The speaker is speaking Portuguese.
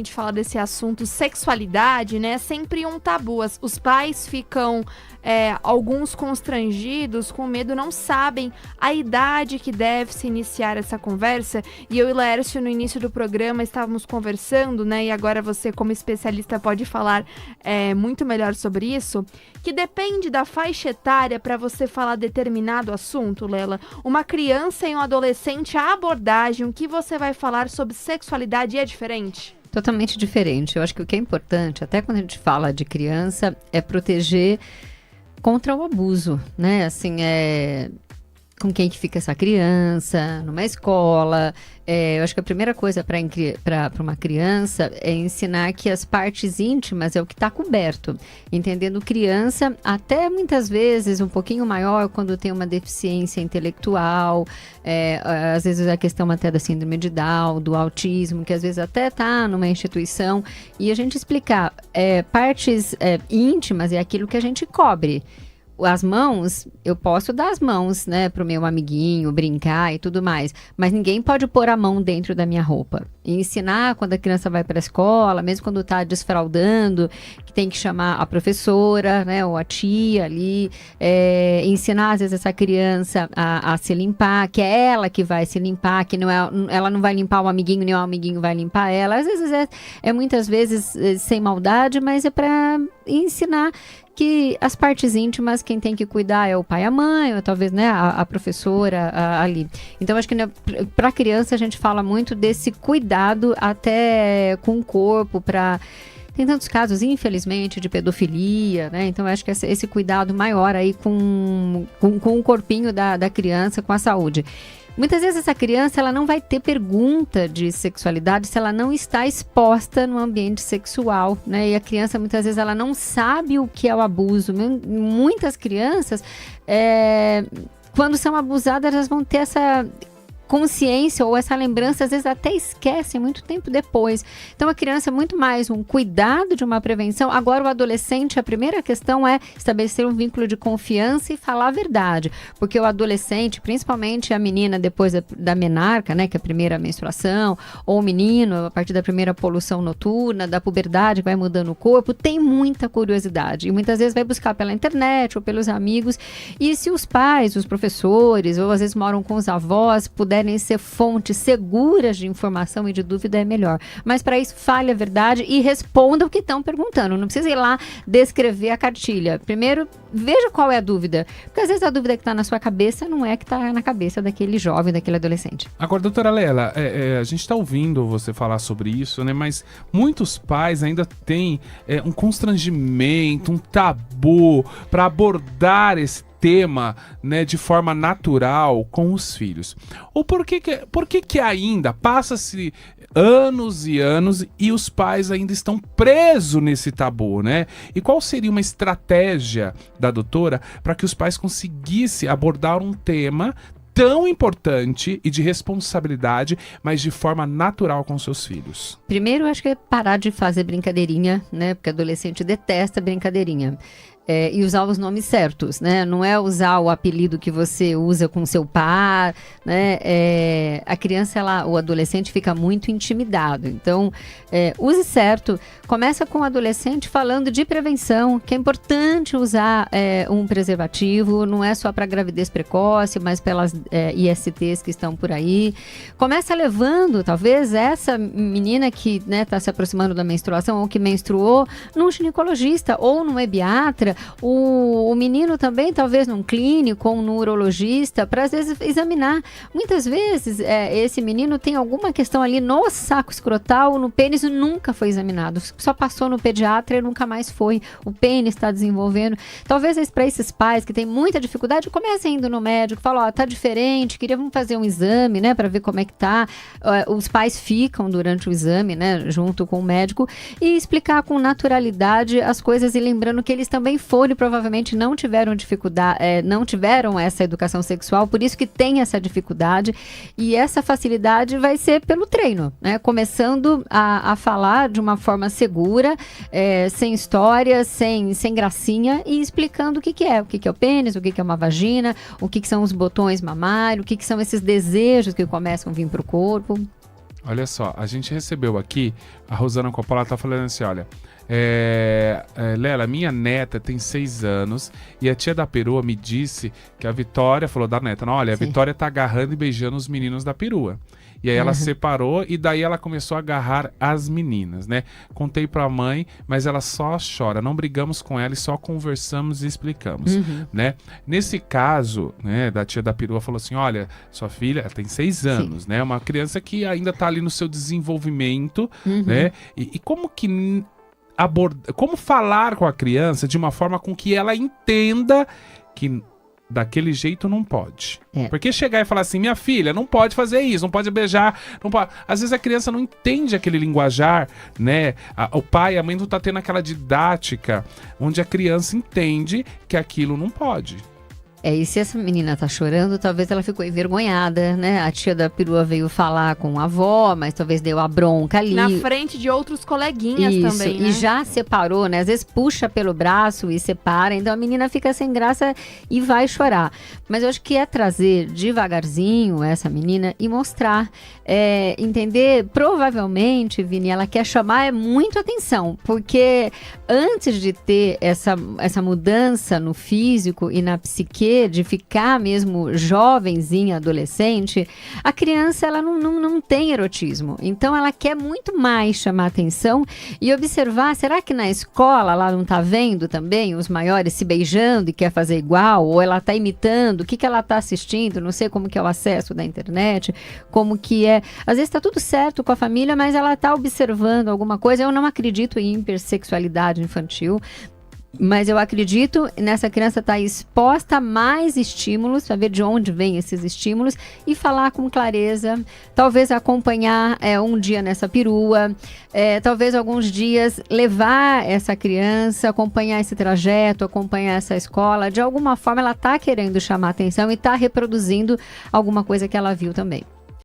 A gente fala desse assunto sexualidade, né? É sempre um tabu. Os pais ficam, alguns constrangidos, com medo, não sabem a idade que deve se iniciar essa conversa. E eu e Laércio, no início do programa, estávamos conversando, né? E agora você, como especialista, pode falar muito melhor sobre isso. Que depende da faixa etária para você falar determinado assunto, Lela. Uma criança e um adolescente, a abordagem, o que você vai falar sobre sexualidade é diferente? Totalmente diferente. Eu acho que o que é importante, até quando a gente fala de criança, é proteger contra o abuso, né? Assim, com quem que fica essa criança, numa escola. Eu acho que a primeira coisa para uma criança é ensinar que as partes íntimas é o que está coberto. Entendendo criança, até muitas vezes um pouquinho maior, quando tem uma deficiência intelectual, às vezes a questão até da síndrome de Down, do autismo, que às vezes até está numa instituição, e a gente explicar partes íntimas é aquilo que a gente cobre. As mãos, eu posso dar as mãos, né, pro meu amiguinho, brincar e tudo mais, mas ninguém pode pôr a mão dentro da minha roupa. E ensinar quando a criança vai para a escola, mesmo quando está desfraldando, que tem que chamar a professora, né, ou a tia ali, ensinar às vezes essa criança a se limpar, que é ela que vai se limpar, que ela não vai limpar o amiguinho, nem o amiguinho vai limpar ela. Às vezes muitas vezes sem maldade, mas é para ensinar que as partes íntimas, quem tem que cuidar é o pai e a mãe, ou talvez, né, a professora ali. Então, acho que, né, para criança a gente fala muito desse cuidado até com o corpo, tem tantos casos, infelizmente, de pedofilia, né? Então, acho que esse cuidado maior aí com o corpinho da criança, com a saúde. Muitas vezes essa criança ela não vai ter pergunta de sexualidade se ela não está exposta no ambiente sexual, né? E a criança muitas vezes ela não sabe o que é o abuso. Muitas crianças, quando são abusadas, elas vão ter essa consciência ou essa lembrança, às vezes até esquecem muito tempo depois. Então a criança é muito mais um cuidado de uma prevenção. Agora o adolescente, a primeira questão é estabelecer um vínculo de confiança e falar a verdade, porque o adolescente, principalmente a menina depois da menarca, né, que é a primeira menstruação, ou o menino a partir da primeira poluição noturna, da puberdade, vai mudando o corpo, tem muita curiosidade e muitas vezes vai buscar pela internet ou pelos amigos. E se os pais, os professores, ou às vezes moram com os avós, puderem ser fontes seguras de informação e de dúvida, é melhor. Mas para isso, fale a verdade e responda o que estão perguntando. Não precisa ir lá descrever a cartilha. Primeiro, veja qual é a dúvida. Porque às vezes a dúvida que está na sua cabeça não é que está na cabeça daquele jovem, daquele adolescente. Agora, doutora Lela, a gente está ouvindo você falar sobre isso, né? Mas muitos pais ainda têm um constrangimento, um tabu para abordar esse tema, né, de forma natural com os filhos. Ou por que ainda passa-se anos e anos e os pais ainda estão presos nesse tabu, né? E qual seria uma estratégia da doutora para que os pais conseguissem abordar um tema tão importante e de responsabilidade, mas de forma natural com seus filhos? Primeiro, acho que é parar de fazer brincadeirinha, né? Porque adolescente detesta brincadeirinha. E usar os nomes certos, né? Não é usar o apelido que você usa com seu par, né? A criança, o adolescente fica muito intimidado. Então, use certo. Começa com o adolescente falando de prevenção, que é importante usar um preservativo, não é só para gravidez precoce, mas pelas ISTs que estão por aí. Começa levando, talvez, essa menina que está se aproximando da menstruação ou que menstruou, num ginecologista ou num pediatra. O menino também, talvez num clínico ou num urologista, para às vezes examinar. Muitas vezes esse menino tem alguma questão ali no saco escrotal, no pênis, nunca foi examinado. Só passou no pediatra e nunca mais foi. O pênis está desenvolvendo. Talvez para esses pais que têm muita dificuldade, comecem indo no médico, falam, tá diferente, vamos fazer um exame, né, para ver como é que tá. Os pais ficam durante o exame, né, junto com o médico, e explicar com naturalidade as coisas, e lembrando que eles também foram e provavelmente não tiveram dificuldade, não tiveram essa educação sexual, por isso que tem essa dificuldade, e essa facilidade vai ser pelo treino, né? Começando a falar de uma forma segura, sem história, sem gracinha, e explicando o que é o pênis, o que é uma vagina, o que são os botões mamários, o que são esses desejos que começam a vir para o corpo. Olha só, a gente recebeu aqui, a Rosana Coppola tá falando assim, olha, Lela, minha neta tem 6 anos e a tia da perua me disse que a Vitória, falou da neta, não, olha, a Sim. Vitória tá agarrando e beijando os meninos da perua. E aí ela separou e daí ela começou a agarrar as meninas, né? Contei pra mãe, mas ela só chora. Não brigamos com ela e só conversamos e explicamos, né? Nesse caso, né, da tia da perua falou assim, olha, sua filha ela tem 6 anos, né? Uma criança que ainda tá ali no seu desenvolvimento, né? E como que como falar com a criança de uma forma com que ela entenda que daquele jeito não pode. Porque chegar e falar assim, minha filha, não pode fazer isso, não pode beijar, não pode... Às vezes a criança não entende aquele linguajar, né? O pai, a mãe não tá tendo aquela didática onde a criança entende que aquilo não pode. E se essa menina tá chorando, talvez ela ficou envergonhada, né? A tia da perua veio falar com a avó, mas talvez deu a bronca ali. Na frente de outros coleguinhas também, né? E já separou, né? Às vezes puxa pelo braço e separa, então a menina fica sem graça e vai chorar. Mas eu acho que é trazer devagarzinho essa menina e mostrar, entender, provavelmente, Vini, ela quer chamar muito atenção, porque antes de ter essa mudança no físico e na psique, de ficar mesmo jovenzinha, adolescente, a criança ela não tem erotismo. Então ela quer muito mais chamar atenção e observar, será que na escola ela não tá vendo também os maiores se beijando e quer fazer igual? Ou ela tá imitando? O que ela tá assistindo? Não sei como que é o acesso da internet, como que é. Às vezes tá tudo certo com a família, mas ela tá observando alguma coisa. Eu não acredito em hipersexualidade infantil, mas eu acredito nessa criança estar exposta a mais estímulos, saber de onde vêm esses estímulos e falar com clareza, talvez acompanhar um dia nessa perua, talvez alguns dias levar essa criança, acompanhar esse trajeto, acompanhar essa escola. De alguma forma ela está querendo chamar atenção e está reproduzindo alguma coisa que ela viu também.